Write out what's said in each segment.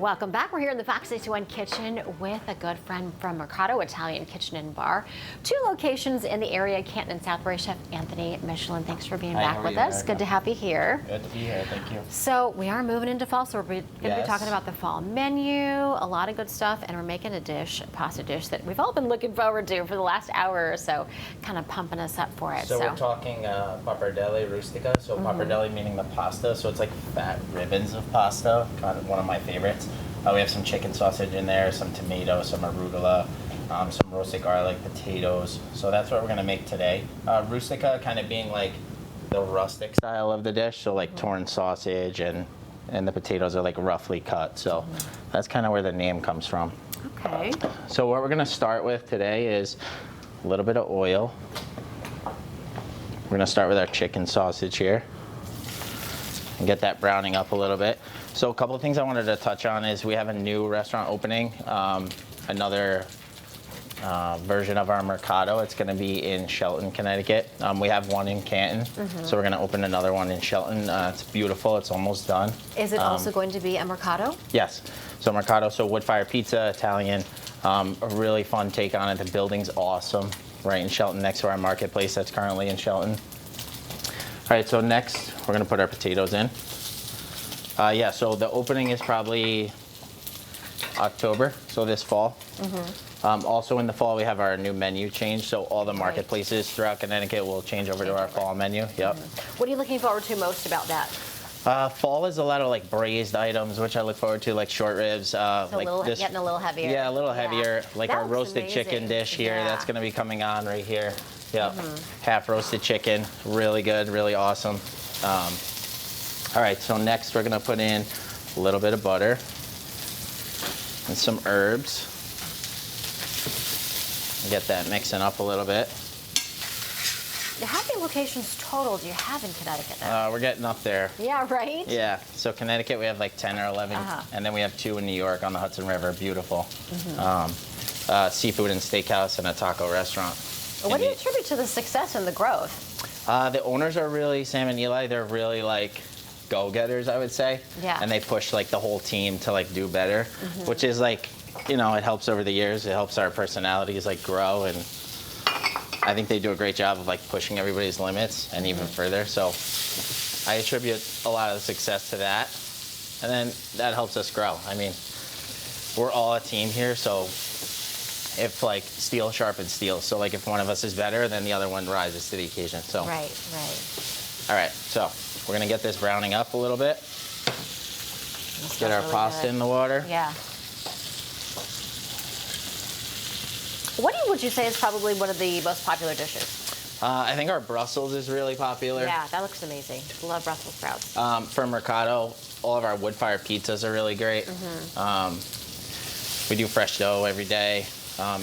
Welcome back. We're here in the Fox 61 kitchen with a good friend from Mercato Italian Kitchen and Bar. 2 locations in the area, Canton and Southbury. Chef Anthony Michelin, thanks for being back with us. Good to have you here. Good to be here, thank you. So we are moving into fall, so we're going to be talking about the fall menu, a lot of good stuff, and we're making a dish, a pasta dish that we've all been looking forward to for the last hour or so, kind of pumping us up for it. So we're talking pappardelle rustica, so pappardelle meaning the pasta, so it's like fat ribbons of pasta, kind of one of my favorites. We have some chicken sausage in there, some tomato, some arugula, some roasted garlic, potatoes. So that's what we're gonna make today. Rustica kind of being like the rustic style of the dish, so like torn sausage and the potatoes are like roughly cut. So that's kind of where the name comes from. Okay. So what we're gonna start with today is a little bit of oil. We're gonna start with our chicken sausage here and get that browning up a little bit. So a couple of things I wanted to touch on is we have a new restaurant opening, another version of our Mercato. It's going to be in Shelton, Connecticut. We have one in Canton, so we're going to open another one in Shelton. It's beautiful. It's almost done. Is it also going to be a Mercato? Yes. So Mercato, so wood-fire pizza, Italian, a really fun take on it. The building's awesome, right in Shelton, next to our marketplace that's currently in Shelton. All right, so next we're going to put our potatoes in. Yeah, so the opening is probably October, so this fall. Also in the fall, we have our new menu change, so all the marketplaces throughout Connecticut will change over to our fall menu. Yep. What are you looking forward to most about that? Fall is a lot of like braised items, which I look forward to, like short ribs. So like getting a little heavier. Yeah, a little heavier. Like that our roasted chicken dish here, that's going to be coming on right here. Yep. Half roasted chicken, really good, really awesome. All right, so next we're gonna put in a little bit of butter and some herbs. Get that mixing up a little bit. How many locations total do you have in Connecticut now? We're getting up there. Yeah, right? Yeah, so Connecticut we have like 10 or 11, and then we have 2 in New York on the Hudson River, beautiful. Seafood and steakhouse and a taco restaurant. What do you attribute to the success and the growth? The owners are really, Sam and Eli, they're really like go-getters, I would say. Yeah. And they push like the whole team to like do better, which is like, you know, it helps over the years. It helps our personalities like grow, and I think they do a great job of like pushing everybody's limits and even further. So I attribute a lot of the success to that, and then that helps us grow. I mean, we're all a team here, so if like steel sharpens steel, so like if one of us is better, then the other one rises to the occasion. So Right. all right, so we're gonna get this browning up a little bit. Get our pasta in the water. Yeah. What would you say is probably one of the most popular dishes? I think our Brussels is really popular. Yeah, that looks amazing. Love Brussels sprouts. For Mercato, all of our wood-fired pizzas are really great. We do fresh dough every day.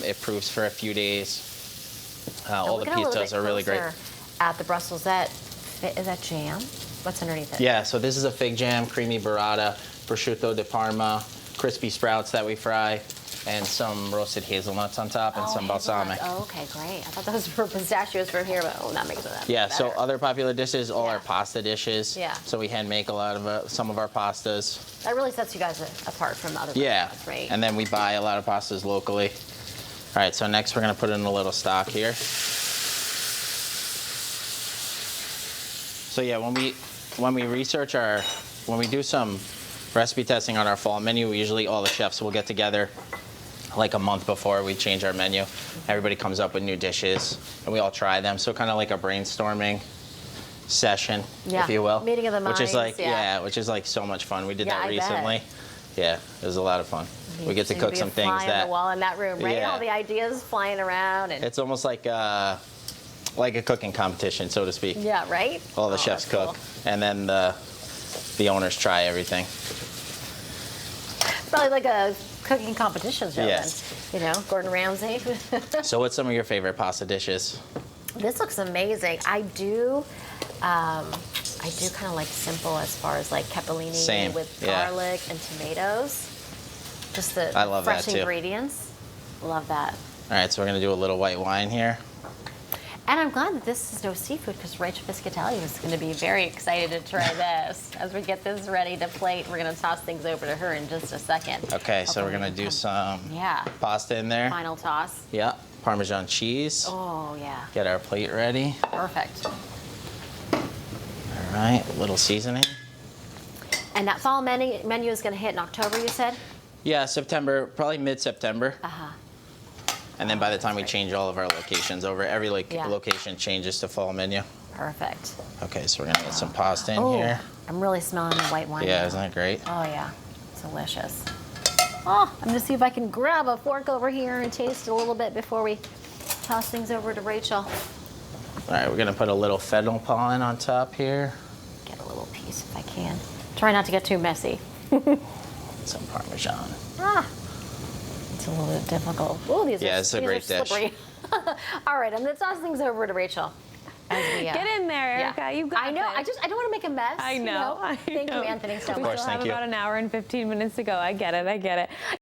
It proofs for a few days. All the pizzas are really great. At the Brussels, is that jam? What's underneath it? Yeah, so this is a fig jam, creamy burrata, prosciutto di Parma, crispy sprouts that we fry, and some roasted hazelnuts on top, and some balsamic. Oh, okay, great. I thought those were pistachios from here, but that makes it that Yeah, better. so other popular dishes, all our pasta dishes. Yeah. So we hand make a lot of some of our pastas. That really sets you guys apart from other restaurants, right? And then we buy a lot of pastas locally. All right, so next we're gonna put in a little stock here. So yeah, when we research when we do some recipe testing on our fall menu, usually all the chefs will get together like a month before we change our menu. Everybody comes up with new dishes and we all try them. So kind of like a brainstorming session, if you will. Meeting of the minds. Which is like, which is like so much fun. We did that recently. Yeah, it was a lot of fun. We get to cook some things that on the wall in that room, right? All the ideas flying around, and it's almost like a cooking competition, so to speak. Yeah, right. All the chefs cook, and then the owners try everything. Probably like a cooking competition show. Yes. Then, you know, Gordon Ramsay. So, what's some of your favorite pasta dishes? This looks amazing. I do kind of like simple as far as like capellini with garlic and tomatoes. Just the fresh ingredients. Love that. All right, so we're gonna do a little white wine here. And I'm glad that this is no seafood because Rachel Piscatelli is going to be very excited to try this. As we get this ready to plate, we're going to toss things over to her in just a second. Okay, so we're going to do some pasta in there. Final toss. Yeah, Parmesan cheese. Oh, yeah. Get our plate ready. Perfect. All right, a little seasoning. And that fall menu is going to hit in October, you said? Yeah, September, probably mid-September. Uh-huh. And then by the time we change all of our locations over, every location changes to fall menu. Perfect. Okay, so we're gonna get some pasta in here. I'm really smelling the white wine. Yeah, now. isn't that great? Oh yeah, delicious. Oh, I'm gonna see if I can grab a fork over here and taste a little bit before we toss things over to Rachel. All right, we're gonna put a little fennel pollen on top here. Get a little piece if I can. Try not to get too messy. Some Parmesan. It's a little bit difficult. Oh, these are it's a great dish. All right, I'm gonna toss things over to Rachel. As we, Get in there, Erica. You've got I know. this. I don't want to make a mess. I know. Thank you, Anthony, so much. Of course, We still have thank you. about an hour and 15 minutes to go. I get it.